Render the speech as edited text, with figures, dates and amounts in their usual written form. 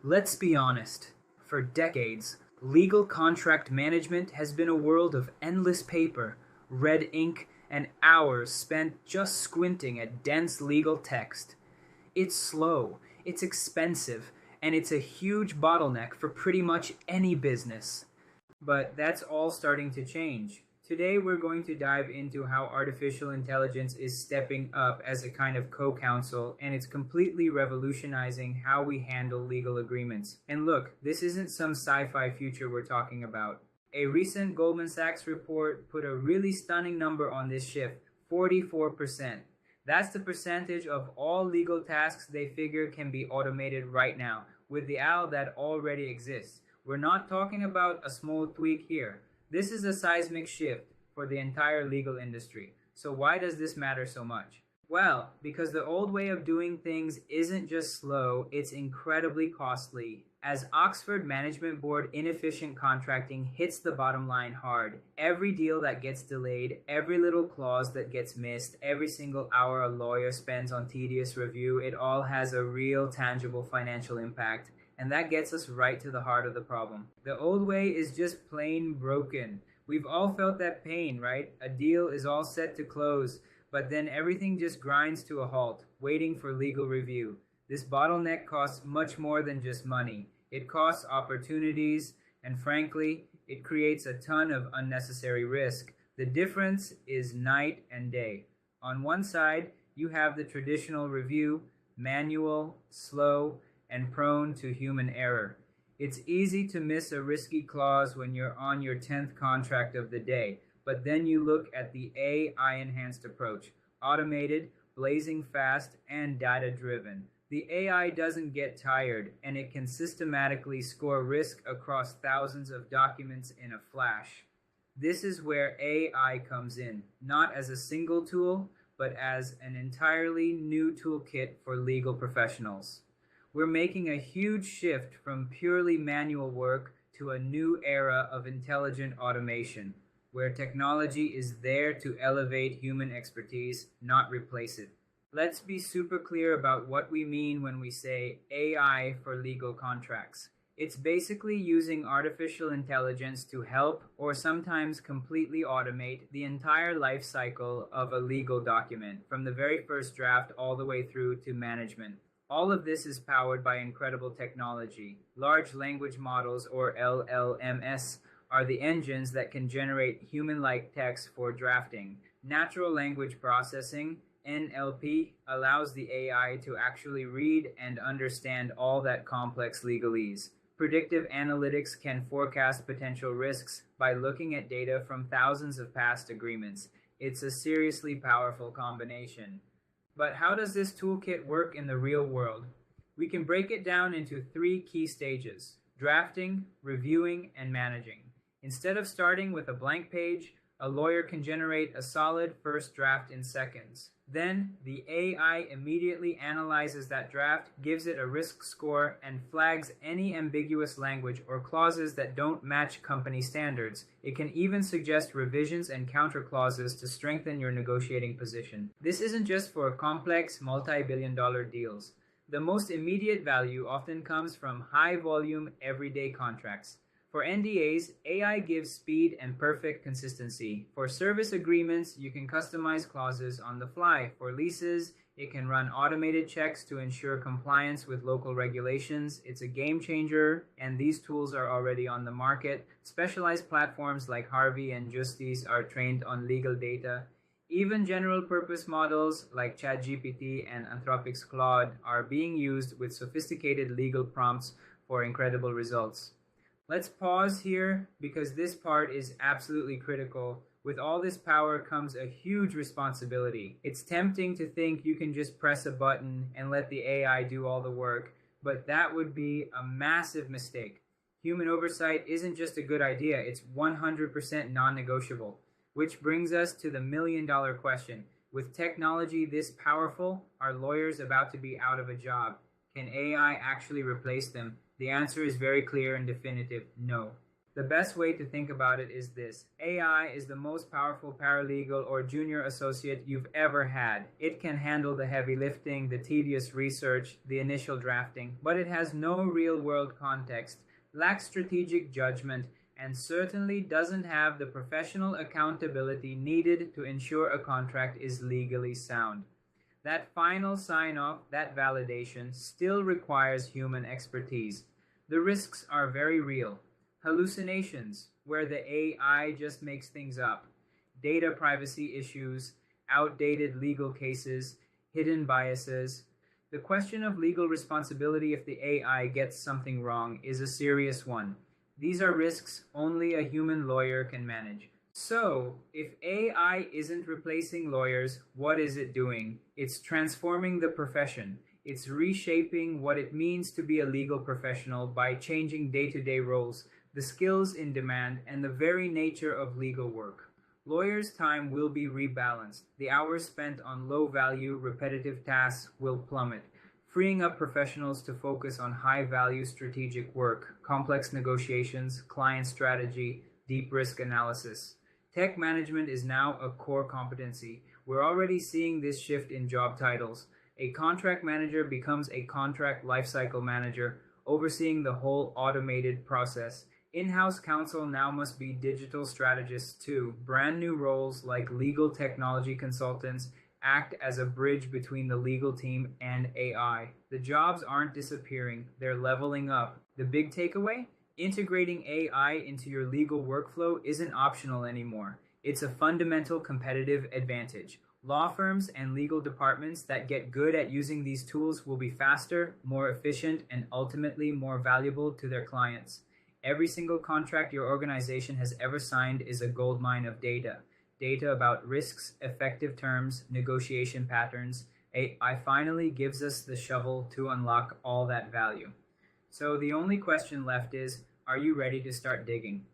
Let's be honest. For decades, legal contract management has been a world of endless paper, red ink, and hours spent just squinting at dense legal text. It's slow, it's expensive, and it's a huge bottleneck for pretty much any business. But that's all starting to change. Today, we're going to dive into how artificial intelligence is stepping up as a kind of co counsel, and it's completely revolutionizing how we handle legal agreements. And look, this isn't some sci fi future we're talking about. A recent Goldman Sachs report put a really stunning number on this shift: 44%. That's the percentage of all legal tasks they figure can be automated right now, with the AI that already exists. We're not talking about a small tweak here. This is a seismic shift for the entire legal industry. So why does this matter so much? Well, because the old way of doing things isn't just slow, it's incredibly costly. As Oxford Management Board, inefficient contracting hits the bottom line hard. Every deal that gets delayed, every little clause that gets missed, every single hour a lawyer spends on tedious review, it all has a real tangible financial impact. And that gets us right to the heart of the problem. The old way is just plain broken. We've all felt that pain, right? A deal is all set to close, but then everything just grinds to a halt, waiting for legal review. This bottleneck costs much more than just money. It costs opportunities, and frankly, it creates a ton of unnecessary risk. The difference is night and day. On one side, you have the traditional review, manual, slow, and prone to human error. It's easy to miss a risky clause when you're on your 10th contract of the day, but then you look at the AI-enhanced approach: automated, blazing fast, and data-driven. The AI doesn't get tired, and it can systematically score risk across thousands of documents in a flash. This is where AI comes in, not as a single tool, but as an entirely new toolkit for legal professionals. We're making a huge shift from purely manual work to a new era of intelligent automation, where technology is there to elevate human expertise, not replace it. Let's be super clear about what we mean when we say AI for legal contracts. It's basically using artificial intelligence to help, or sometimes completely automate, the entire life cycle of a legal document, from the very first draft all the way through to management. All of this is powered by incredible technology. Large language models, or LLMs, are the engines that can generate human-like text for drafting. Natural language processing, NLP, allows the AI to actually read and understand all that complex legalese. Predictive analytics can forecast potential risks by looking at data from thousands of past agreements. It's a seriously powerful combination. But how does this toolkit work in the real world? We can break it down into 3 key stages: drafting, reviewing, and managing. Instead of starting with a blank page, a lawyer can generate a solid first draft in seconds. Then, the AI immediately analyzes that draft, gives it a risk score, and flags any ambiguous language or clauses that don't match company standards. It can even suggest revisions and counter clauses to strengthen your negotiating position. This isn't just for complex, multi-billion-dollar deals. The most immediate value often comes from high-volume, everyday contracts. For NDAs, AI gives speed and perfect consistency. For service agreements, you can customize clauses on the fly. For leases, it can run automated checks to ensure compliance with local regulations. It's a game changer, and these tools are already on the market. Specialized platforms like Harvey and Justice are trained on legal data. Even general-purpose models like ChatGPT and Anthropic's Claude are being used with sophisticated legal prompts for incredible results. Let's pause here because this part is absolutely critical. With all this power comes a huge responsibility. It's tempting to think you can just press a button and let the AI do all the work, but that would be a massive mistake. Human oversight isn't just a good idea, it's 100% non-negotiable. Which brings us to the million-dollar question. With technology this powerful, are lawyers about to be out of a job? Can AI actually replace them? The answer is very clear and definitive: no. The best way to think about it is this: AI is the most powerful paralegal or junior associate you've ever had. It can handle the heavy lifting, the tedious research, the initial drafting, but it has no real-world context, lacks strategic judgment, and certainly doesn't have the professional accountability needed to ensure a contract is legally sound. That final sign-off, that validation, still requires human expertise. The risks are very real. Hallucinations, where the AI just makes things up, data privacy issues, outdated legal cases, hidden biases. The question of legal responsibility if the AI gets something wrong is a serious one. These are risks only a human lawyer can manage. So, if AI isn't replacing lawyers, what is it doing? It's transforming the profession. It's reshaping what it means to be a legal professional by changing day-to-day roles, the skills in demand, and the very nature of legal work. Lawyers' time will be rebalanced. The hours spent on low-value, repetitive tasks will plummet, freeing up professionals to focus on high-value strategic work, complex negotiations, client strategy, deep risk analysis. Tech management is now a core competency. We're already seeing this shift in job titles. A contract manager becomes a contract lifecycle manager, overseeing the whole automated process. In-house counsel now must be digital strategists too. Brand new roles like legal technology consultants act as a bridge between the legal team and AI. The jobs aren't disappearing, they're leveling up. The big takeaway? Integrating AI into your legal workflow isn't optional anymore. It's a fundamental competitive advantage. Law firms and legal departments that get good at using these tools will be faster, more efficient, and ultimately more valuable to their clients. Every single contract your organization has ever signed is a goldmine of data. Data about risks, effective terms, negotiation patterns. AI finally gives us the shovel to unlock all that value. So the only question left is, are you ready to start digging?